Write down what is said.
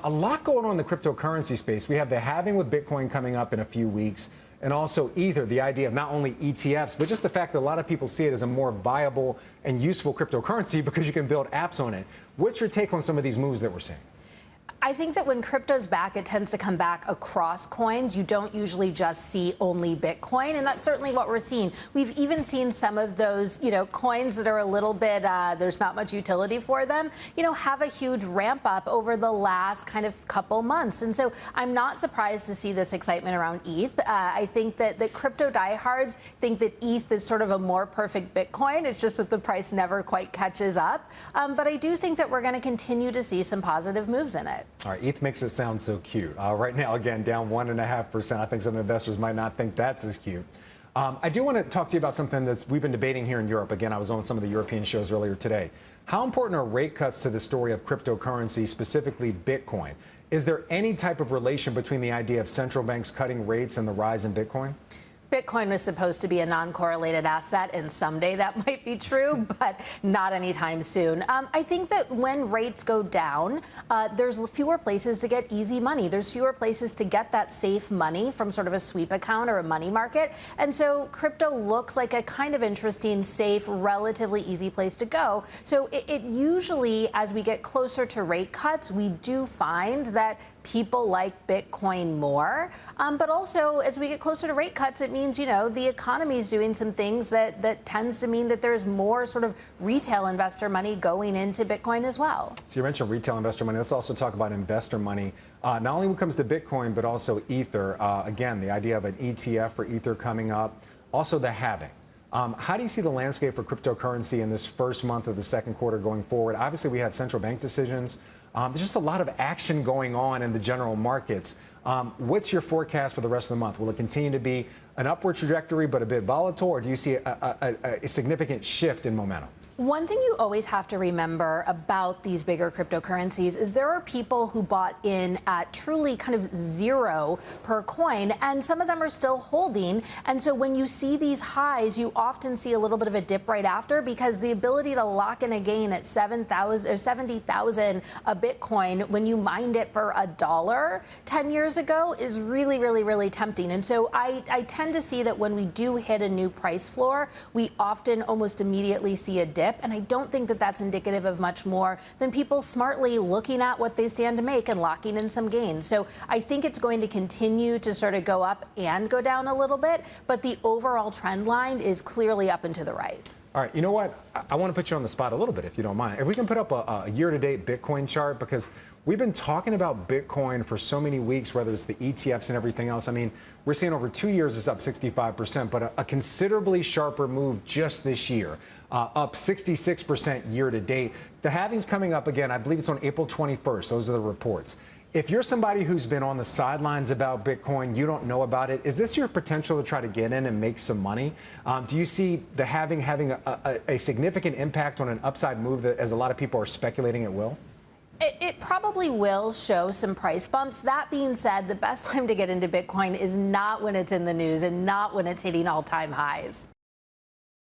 A lot going on in the cryptocurrency space. We have the halving with Bitcoin coming up in a few weeks, and also Ether, the idea of not only ETFs, but just the fact that a lot of people see it as a more viable and useful cryptocurrency because you can build apps on it. What's your take on some of these moves that we're seeing? I think that when crypto's back, it tends to come back across coins. You don't usually just see only Bitcoin, and that's certainly what we're seeing. We've even seen some of those, coins that are a little bit, there's not much utility for them, have a huge ramp up over the last kind of couple months. And so I'm not surprised to see this excitement around ETH. I think that the crypto diehards think that ETH is sort of a more perfect Bitcoin. It's just that the price never quite catches up. But I do think that we're going to continue to see some positive moves in it. All right, ETH makes it sound so cute. Right now, again, down 1.5%. I think some investors might not think that's as cute. I do want to talk to you about something that we've been debating here in Europe. Again, I was on some of the European shows earlier today. How important are rate cuts to the story of cryptocurrency, specifically Bitcoin? Is there any type of relation between the idea of central banks cutting rates and the rise in Bitcoin? Bitcoin was supposed to be a non-correlated asset, and someday that might be true, but not anytime soon. I think that when rates go down, there's fewer places to get easy money. There's fewer places to get that safe money from sort of a sweep account or a money market. And so crypto looks like a kind of interesting, safe, relatively easy place to go. So it usually, as we get closer to rate cuts, we do find that people like Bitcoin more. But also, as we get closer to rate cuts, it means, the economy is doing some things that tends to mean that there's more sort of retail investor money going into Bitcoin as well. So you mentioned retail investor money. Let's also talk about investor money, not only when it comes to Bitcoin, but also Ether. Again, the idea of an ETF for Ether coming up, also the halving. How do you see the landscape for cryptocurrency in this first month of the second quarter going forward? Obviously, we have central bank decisions. There's just a lot of action going on in the general markets. What's your forecast for the rest of the month? Will it continue to be an upward trajectory but a bit volatile, or do you see a significant shift in momentum? One thing you always have to remember about these bigger cryptocurrencies is there are people who bought in at truly kind of zero per coin, and some of them are still holding. And so when you see these highs, you often see a little bit of a dip right after, because the ability to lock in a gain at 7,000 or 70,000 a Bitcoin when you mined it for $1 10 years ago is really, really, really tempting. And so I tend to see that when we do hit a new price floor, we often almost immediately see a dip. And I don't think that that's indicative of much more than people smartly looking at what they stand to make and locking in some gains. So I think it's going to continue to sort of go up and go down a little bit, but the overall trend line is clearly up and to the right. All right, you know what? I want to put you on the spot a little bit, if you don't mind. If we can put up a year-to-date Bitcoin chart, because we've been talking about Bitcoin for so many weeks, whether it's the ETFs and everything else. I mean, we're seeing over 2 years it's up 65%, but a considerably sharper move just this year, up 66% year-to-date. The halving's coming up again. I believe it's on April 21st. Those are the reports. If you're somebody who's been on the sidelines about Bitcoin, you don't know about it, is this your potential to try to get in and make some money? Do you see the halving having a significant impact on an upside move that, as a lot of people are speculating, it will? It probably will show some price bumps. That being said, the best time to get into Bitcoin is not when it's in the news and not when it's hitting all-time highs.